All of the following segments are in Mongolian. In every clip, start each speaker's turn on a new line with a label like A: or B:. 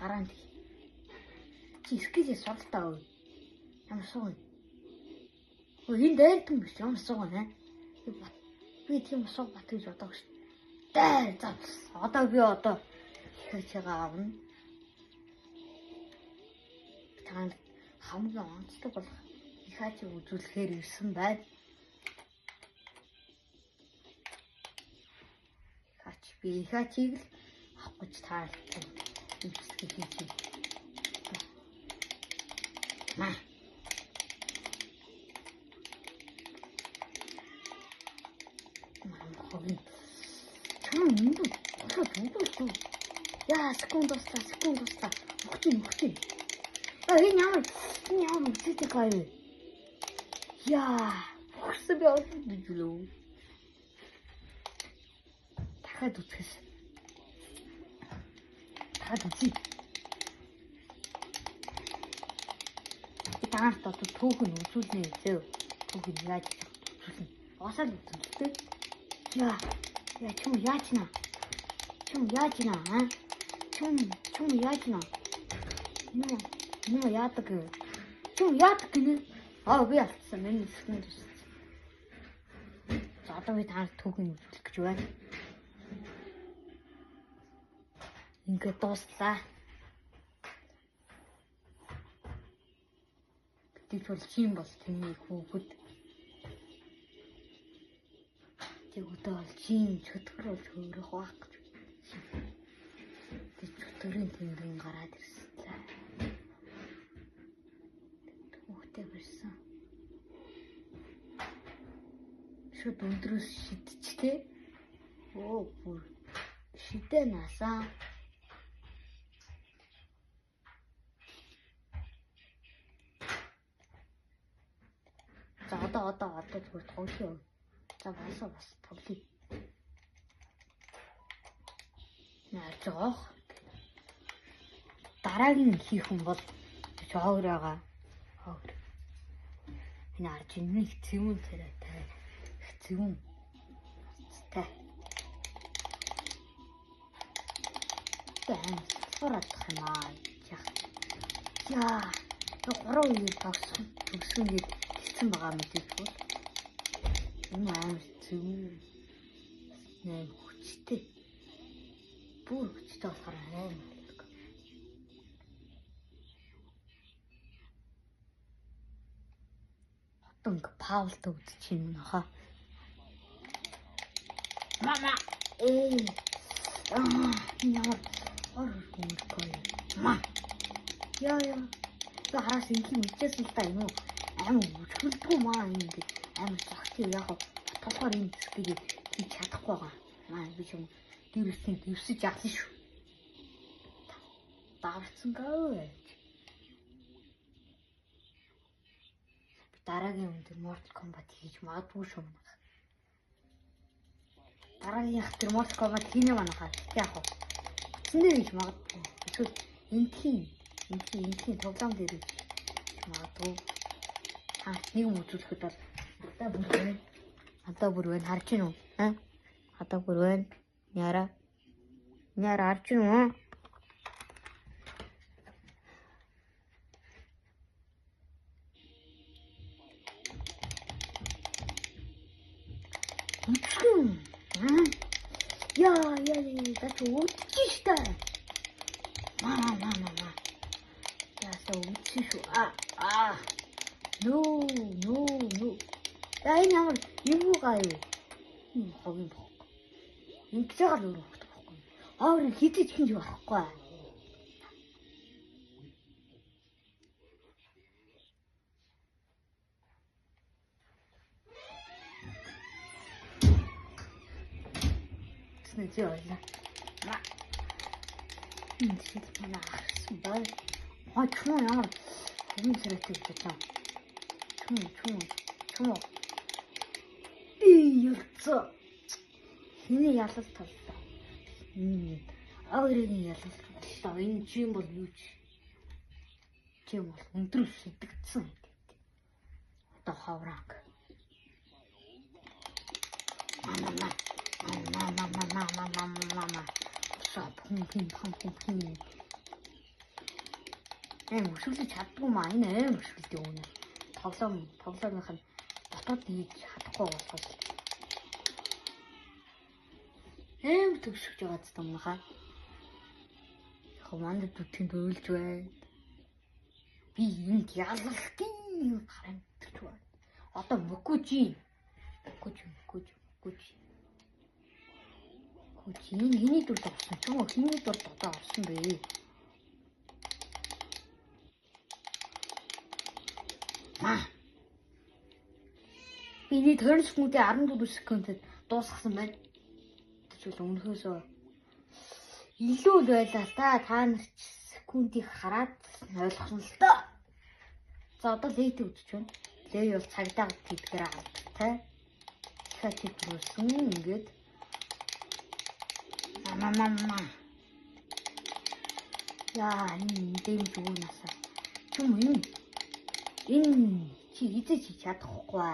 A: гараанд. Чи скизээ суралтаа өө. Ямар сууна. Өө энэ дээр юм биш ямар сууна. Би тийм суу бат гэж бодоог шүү. Дээр завс. Одоо би одоо ихээчээгээ авна. Танд хамгийн онцлог бол ихээчээ үзүүлэхээр ирсэн байна. Би ихээчийг л авах гэж таалагдсан. Үүсгэж хийж. Маа. Хөөе. Чам энэ одоо яа секунд дуслаа. Мөхтэй. Энэ ямар үстэй гай. Яа, хөсөө би олдчихлоо. Дахиад үзэх. Үзье. Таашд одоо түүхэн үзүүлнэ зөө. Түүхэн яаж үзүүлнэ. Осол үзүүлдэг. Яа чум яаж наа. Чум яаж наа. Нөө яадаг. Чум яадаг гинэ. Би алдсан. Миний секунд. За одоо би таашд түүхэн үзүүлэх гэж байна. Ингээд дуслаа. Бид бол чим бол тэмээ хүүхэд. Тэгвэл бол чим чөтгөр бол хөөрөх байх гэж. Тэг чөтгөрийн тэнгэрийн гараад ирсэн. Хүүхдээ барьсан. Шууд өндрөөс шидчихтэй. Бүр шидэ насаа. Одоо зүгээр тоглоё. За бас тоглоё. Наа жоох. Дараагийн хийх юм бол жоогоор байгаа. Энэ аржинны хэцүүн царайтай. Хэцүүн. Тэ. Тэн сурах юм аа. Яа. Гурав үе төгсөн гээд хэлсэн байгаа мэдээж бол. Энэ амар зүг. Нэг хүчтэй. Бүр хүчтэй болохоор амар. Тонг Паулт үзчихин нөхө. Мама. Яа. Оргонгой. Ма. Яа. Хараас ингийн мэдчихсэн л та юм уу? Амар хүчтэй маа ингэ амар захтай яг болохоор юм хэсгийг хийж чадахгүй байгаа. Маа би ч юм дэрвсэж яасан шүү. Давцсан гээ. Дараагийн өндөр Mortal Kombat хийж магадгүй шүү. Дараагийн тэр Mortal Kombat хийнэ манайхаа. Яг уу. Эцэндээ хийж магадгүй. Эсвэл энэхийн тоглоом дээр хийж магадгүй. Нэг юм үзүүлэхэд бол одоо бүр байна. Харж гин үү? Одоо бүр байна. Няра харж гин үү? Яа, that's утчихтай. Мама. Яса утчих. No. Яа энэ ямар юм уу гай. Хогийн бох. Ингэж байгаа л өөрөө хөтөх байхгүй. Өөр хитэж хинж байхгүй. Тэсний ойлаа. Энэ шиг манайхсан бай. Чуу ямар юм зэрэгтэй гэж. Чуу. Яцаа. Хиний ялал таллаа. Өөрийн ялал таллаа. Энэ чим бол юу ч. Чим бол өндөр шидэгдсэн. Одоо хавраг. Мама. Сап хин. Өшөглөж чаддгүй маа. Энэ өшөглөдөг юм. Тоглоомынх нь дотоод хийж чадахгүй болохоос. Төгсөж байгаа ч юм хаа. Манд бүтэн дөөлж байна. Би энд ялалтын гарамтч байна. Одоо мөкөж. Миний дүр тогсон ч юм уу? Хиний дүр одоо орсон бэ? Биний 20 секундын 14 секундэд дуусгасан байна. Тэгвэл өмнөхөөсөө илүү л байлаа та. Та нар секундыг хараад ойлгосон л доо. За одоо лейт үзэж байна. Лей бол цагдаа гэдгээр авдаг та. Дахиад төрүүлсэн ингээд. Яа, энэ дэмж өгнөөсөө. Чүм энэ чи хийж чадахгүй.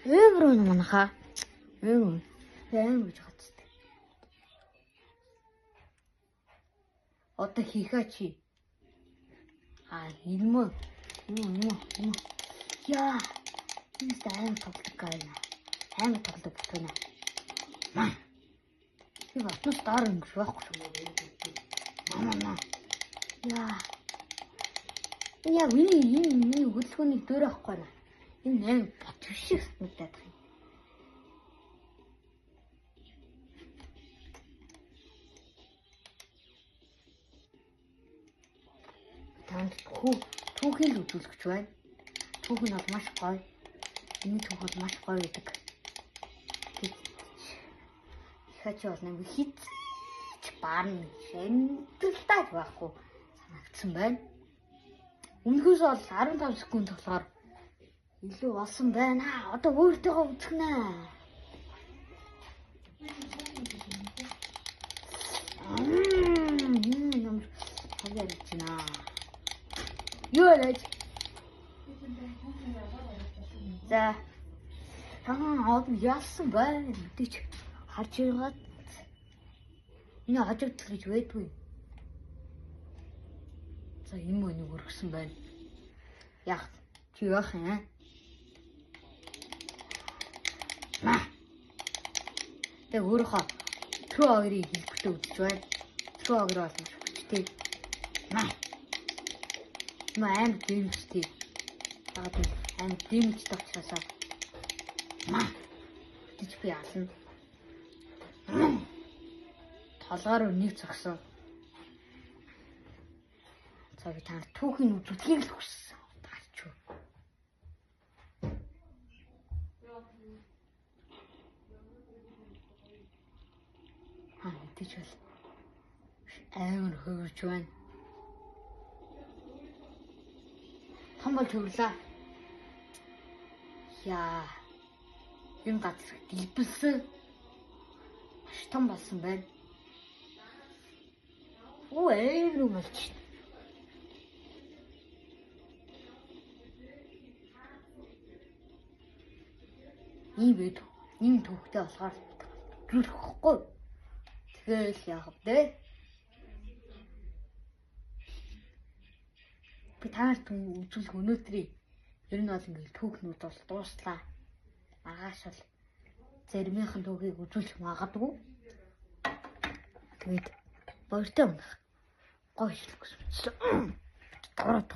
A: Өврөө манайхаа. Гэж хацдаг. Одоо хийхаа чи. Энэ мө. Яа. Энэ даан тоглох гайна. Тоглох байна. Би батус даар ингэж байхгүй шүү. Яа, миний хөдөлгөөний дөр авахгүй наа. Энэ бот шиг санагдаад байна. Танд түүхийг л үзүүлэх байна. Түүх нь бол маш гоё. Энэ түүх бол маш гоё гэдэг. Хаач бол нэг хит баан шэндэлтаж байхгүй санагдсан байна. Өмнөхөөс бол 15 секунд болохоор илүү болсон байна. Одоо өөртөөгөө үзэх нэ. Юу яаж? За. Яасан байна. Мэдээч харж байгаад энэ хажуудах гэж байдгүй. За энэ мөн нэг өргөсөн байна. Яах чи яах юм? Тэг өөрөөхөө тру огрыг хэлбэртээ үзэж байна. Тру огр бол маш хүчтэй. Аим дэмжтэй. Аим дэмжтэй учраас гэж би ална. Толгоор нэг зогсон. За би тань түүхийн үзүүлгийг л хүссэн. Таарч юу. Тэгж бол амар хөвж байна. Том бол төрлөө. Яа. Энэ газар дэлбэлсэн. Маш том болсон байна. Эврүү болж. Ийм төвхтэй болохоор зүрхэхгүй. Тэгэл яах вэ? Би танарт үзүүлэх өнөөдрий ер нь бол ингээл түүхнүүд бол дууслаа. Агаш бол зармийнхан түүхийг үзүүлэх магадгүй. Тэгээд баяртай унах. Гоё шлэх гэсэн. Тавраад.